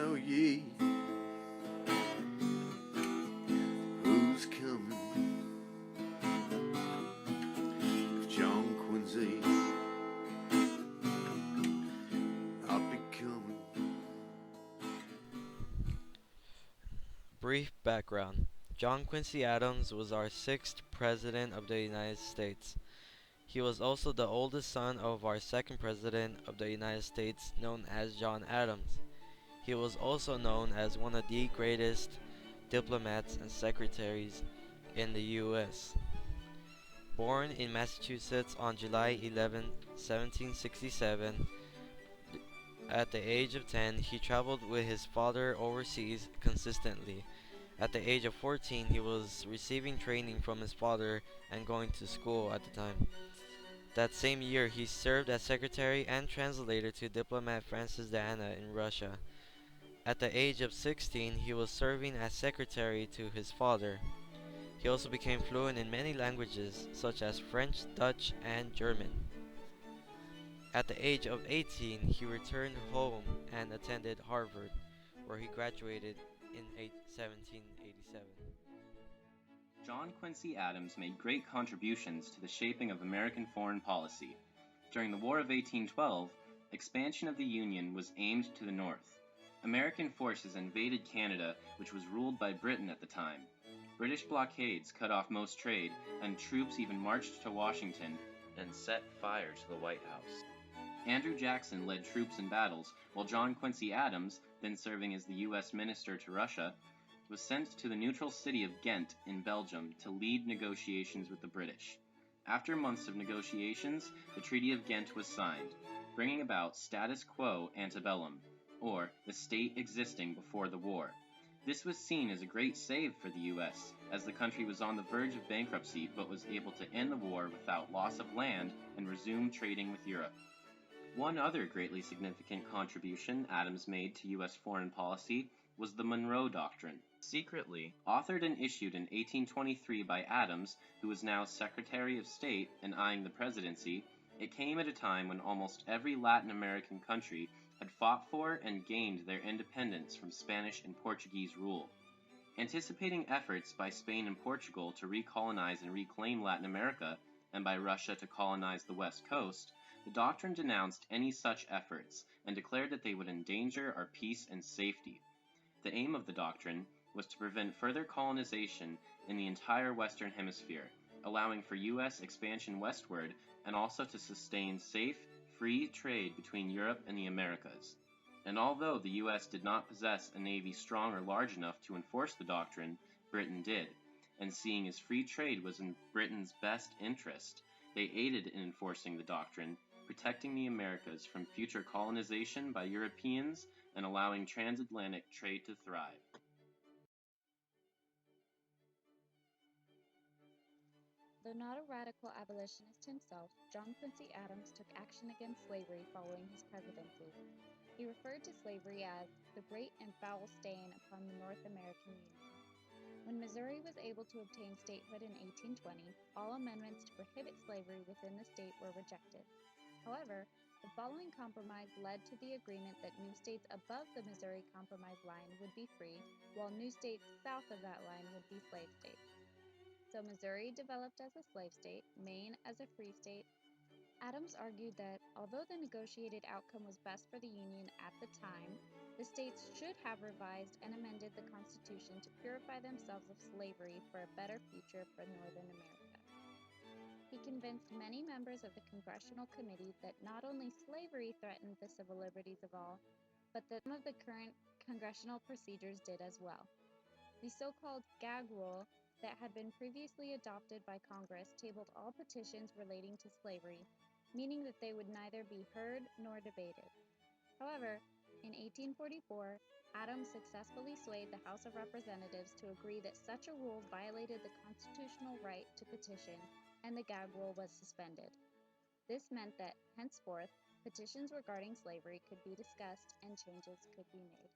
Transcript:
know ye who's coming? If John Quincy not be coming. Brief background. John Quincy Adams was our 6th President of the United States. He was also the oldest son of our 2nd President of the United States, known as John Adams. He was also known as one of the greatest diplomats and secretaries in the U.S. Born in Massachusetts on July 11, 1767, at the age of 10, he traveled with his father overseas consistently. At the age of 14, he was receiving training from his father and going to school at the time. That same year, he served as secretary and translator to diplomat Francis Diana in Russia. At the age of 16, he was serving as secretary to his father. He also became fluent in many languages, such as French, Dutch, and German. At the age of 18, he returned home and attended Harvard, where he graduated in 1787. John Quincy Adams made great contributions to the shaping of American foreign policy. During the War of 1812, expansion of the Union was aimed to the north. American forces invaded Canada, which was ruled by Britain at the time. British blockades cut off most trade, and troops even marched to Washington and set fire to the White House. Andrew Jackson led troops in battles, while John Quincy Adams, then serving as the U.S. Minister to Russia, was sent to the neutral city of Ghent in Belgium to lead negotiations with the British. After months of negotiations, the Treaty of Ghent was signed, bringing about status quo antebellum, or the state existing before the war. This was seen as a great save for the U.S., as the country was on the verge of bankruptcy but was able to end the war without loss of land and resume trading with Europe. One other greatly significant contribution Adams made to U.S. foreign policy was the Monroe Doctrine. Secretly authored and issued in 1823 by Adams, who was now Secretary of State and eyeing the presidency, it came at a time when almost every Latin American country had fought for and gained their independence from Spanish and Portuguese rule. Anticipating efforts by Spain and Portugal to recolonize and reclaim Latin America, and by Russia to colonize the West Coast, the doctrine denounced any such efforts and declared that they would endanger our peace and safety. The aim of the doctrine was to prevent further colonization in the entire Western Hemisphere, allowing for U.S. expansion westward and also to sustain safe, free trade between Europe and the Americas. And although the U.S. did not possess a navy strong or large enough to enforce the doctrine, Britain did, and seeing as free trade was in Britain's best interest, they aided in enforcing the doctrine, protecting the Americas from future colonization by Europeans and allowing transatlantic trade to thrive. Though not a radical abolitionist himself, John Quincy Adams took action against slavery following his presidency. He referred to slavery as the great and foul stain upon the North American Union. When Missouri was able to obtain statehood in 1820, all amendments to prohibit slavery within the state were rejected. However, the following compromise led to the agreement that new states above the Missouri Compromise line would be free, while new states south of that line would be slave states. So Missouri developed as a slave state, Maine as a free state. Adams argued that although the negotiated outcome was best for the Union at the time, the states should have revised and amended the Constitution to purify themselves of slavery for a better future for Northern America. He convinced many members of the Congressional Committee that not only slavery threatened the civil liberties of all, but that some of the current congressional procedures did as well. The so-called gag rule that had been previously adopted by Congress tabled all petitions relating to slavery, meaning that they would neither be heard nor debated. However, in 1844, Adams successfully swayed the House of Representatives to agree that such a rule violated the constitutional right to petition, and the gag rule was suspended. This meant that, henceforth, petitions regarding slavery could be discussed and changes could be made.